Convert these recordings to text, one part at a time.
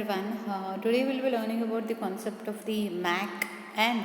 everyone. Today we'll be learning about the concept of the MAC and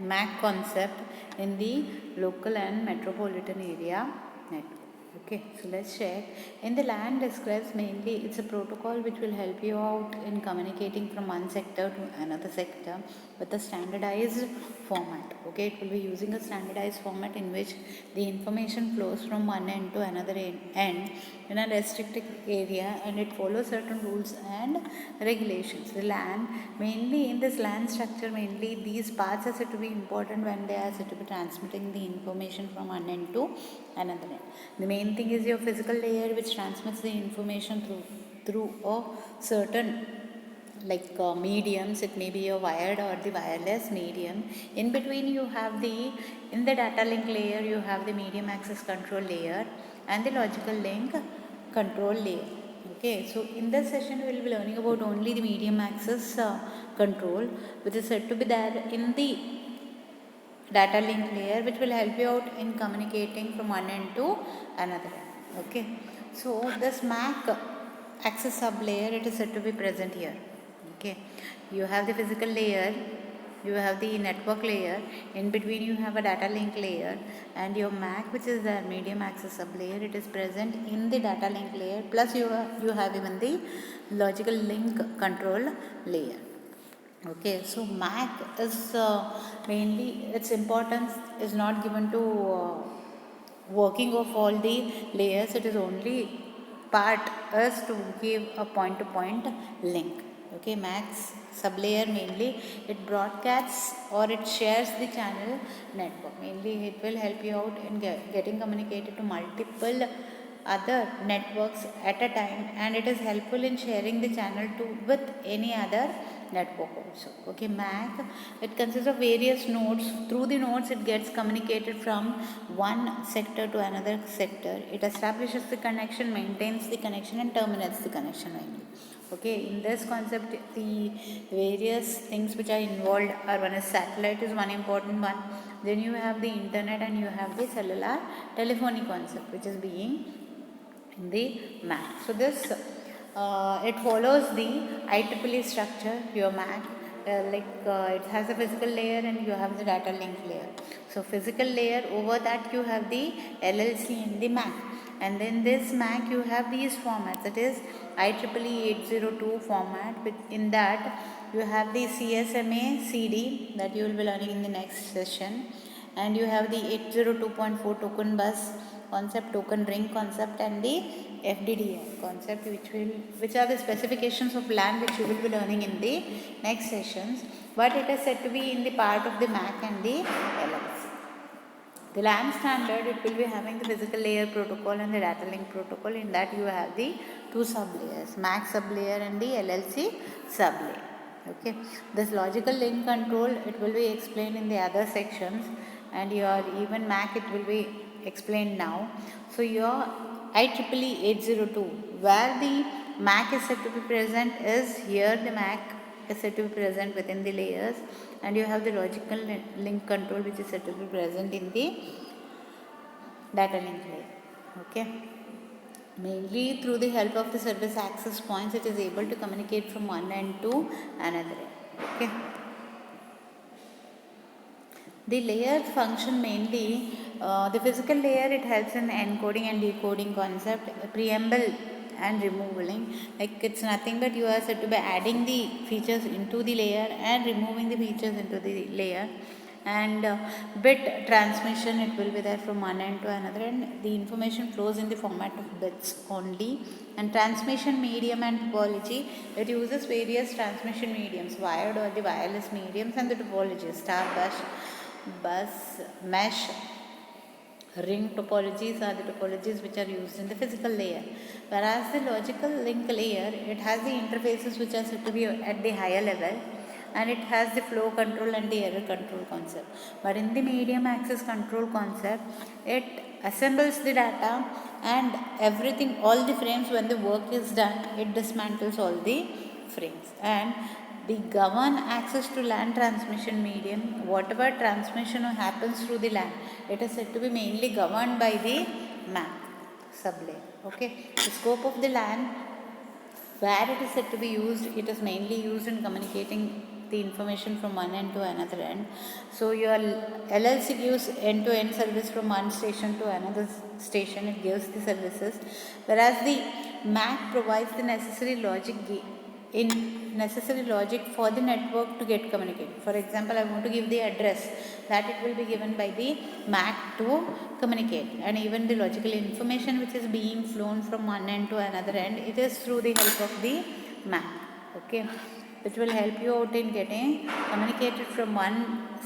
MAC concept in the local and metropolitan area network. Okay, so let's check. In the LAN describes mainly it's a protocol which will help you out in communicating from one sector to another sector with a standardized format. Okay, it will be using a standardized format in which the information flows from one end to another end in a restricted area, and it follows certain rules and regulations. The LAN, mainly in this LAN structure, mainly these parts are said to be important when they are said to be transmitting the information from one end to another end. The main thing is your physical layer, which transmits the information through a certain mediums. It may be a wired or the wireless medium. In between you have in the data link layer you have the medium access control layer and the logical link control layer. Okay, so in this session we will be learning about only the medium access control, which is said to be there in the data link layer, which will help you out in communicating from one end to another end. Okay, so this MAC access sub layer, it is said to be present here. Okay, you have the physical layer, you have the network layer, in between you have a data link layer, and your MAC, which is the medium access sub layer, it is present in the data link layer, plus you have even the logical link control layer. Okay, so MAC is mainly its importance is not given to working of all the layers. It is only part is to give a point-to-point link. Okay, MAC's sublayer mainly it broadcasts or it shares the channel network. Mainly it will help you out in getting communicated to multiple other networks at a time, and it is helpful in sharing the channel with any other network also. Okay, MAC, it consists of various nodes. Through the nodes it gets communicated from one sector to another sector. It establishes the connection, maintains the connection, and terminates the connection only. Okay, in this concept the various things which are involved are, one is satellite is one important one, then you have the internet, and you have the cellular telephony concept which is being in the MAC. So this it follows the IEEE structure, your MAC. It has a physical layer and you have the data link layer. So physical layer, over that you have the LLC in the MAC, and then this MAC you have these formats, that is IEEE 802 format. In that you have the CSMA CD that you will be learning in the next session, and you have the 802.4 token bus concept, token ring concept, and the FDDI concept, which are the specifications of LAN which you will be learning in the next sessions, but it is said to be in the part of the MAC and the LLC. The LAN standard, it will be having the physical layer protocol and the data link protocol. In that you have the two sublayers, MAC sublayer and the LLC sublayer. Okay, this logical link control, it will be explained in the other sections, and your even MAC it will be explained now. So your IEEE 802, where the MAC is said to be present, is here the MAC is said to be present within the layers, and you have the logical link control which is said to be present in the data link layer. Okay, mainly through the help of the service access points it is able to communicate from one end to another end. Okay, the layers function mainly the physical layer, it helps in encoding and decoding concept, preamble and removing. Like it's nothing but you are said to be adding the features into the layer and removing the features into the layer. And bit transmission, it will be there from one end to another, and the information flows in the format of bits only. And transmission medium and topology, it uses various transmission mediums, wired or the wireless mediums, and the topologies, star bus, mesh, ring topologies are the topologies which are used in the physical layer. Whereas the logical link layer, it has the interfaces which are said to be at the higher level, and it has the flow control and the error control concept. But in the medium access control concept, it assembles the data and everything, all the frames, when the work is done, it dismantles all the frames. And the govern access to LAN transmission medium, whatever transmission happens through the LAN, it is said to be mainly governed by the MAC sublayer. Okay, the scope of the LAN where it is said to be used, it is mainly used in communicating the information from one end to another end. So your LLC gives end-to-end service from one station to another station. It gives the services, whereas the MAC provides the necessary logic for the network to get communicated. For example, I want to give the address, that it will be given by the MAC to communicate, and even the logical information which is being flown from one end to another end, it is through the help of the MAC. Okay, which will help you out in getting communicated from one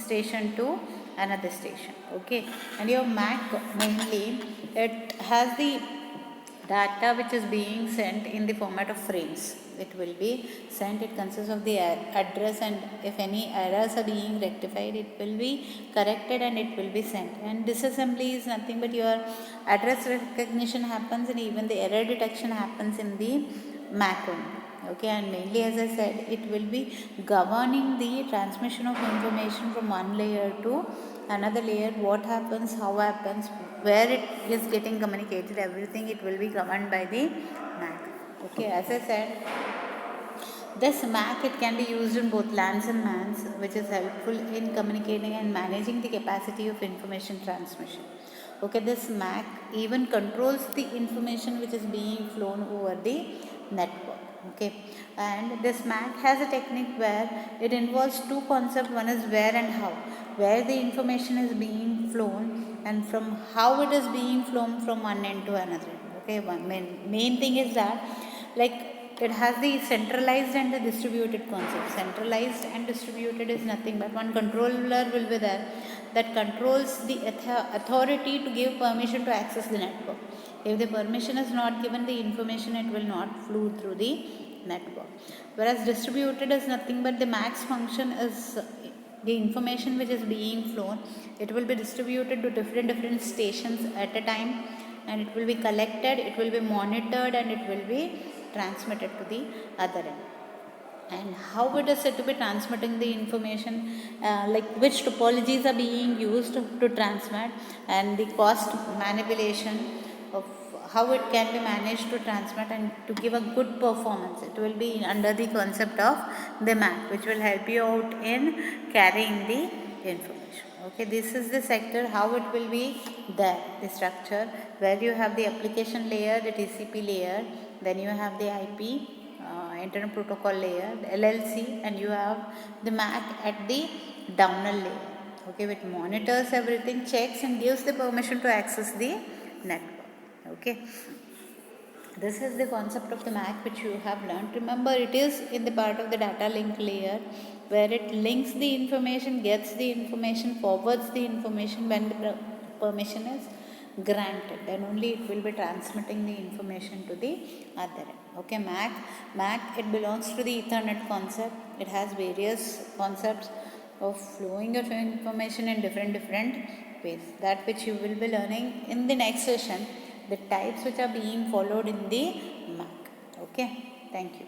station to another station. Okay, and your MAC mainly, it has the data which is being sent in the format of frames. It will be sent, it consists of the address, and if any errors are being rectified, it will be corrected and it will be sent. And disassembly is nothing but your address recognition happens, and even the error detection happens in the MAC only. Okay, and mainly, as I said, it will be governing the transmission of information from one layer to another layer. What happens, how happens, where it is getting communicated, everything it will be governed by the MAC. Okay, as I said, this MAC, it can be used in both LANs and MANs, which is helpful in communicating and managing the capacity of information transmission. Okay, this MAC even controls the information which is being flown over the network. Okay, and this MAC has a technique where it involves two concepts. One is where and how, where the information is being flown, and from how it is being flown from one end to another. Okay, one main thing is that, like, it has the centralized and the distributed concept. Centralized and distributed is nothing but one controller will be there that controls the authority to give permission to access the network. If the permission is not given, the information, it will not flow through the network. Whereas distributed is nothing but the MAC's function is the information which is being flown, it will be distributed to different stations at a time, and it will be collected, it will be monitored, and it will be transmitted to the other end. And how it is said to be transmitting the information, like which topologies are being used to transmit, and the cost manipulation of how it can be managed to transmit and to give a good performance. It will be under the concept of the MAC, which will help you out in carrying the information. Okay, this is the sector, how it will be there, the structure, where you have the application layer, the TCP layer, then you have the IP, Internet Protocol layer, the LLC, and you have the MAC at the downer layer. Okay, which monitors everything, checks, and gives the permission to access the network. Okay, this is the concept of the MAC which you have learned. Remember, it is in the part of the data link layer, where it links the information, gets the information, forwards the information when the permission is granted, then only it will be transmitting the information to the other end. Okay, MAC, it belongs to the Ethernet concept. It has various concepts of flowing of information in different ways, that which you will be learning in the next session, the types which are being followed in the MAC. Okay, thank you.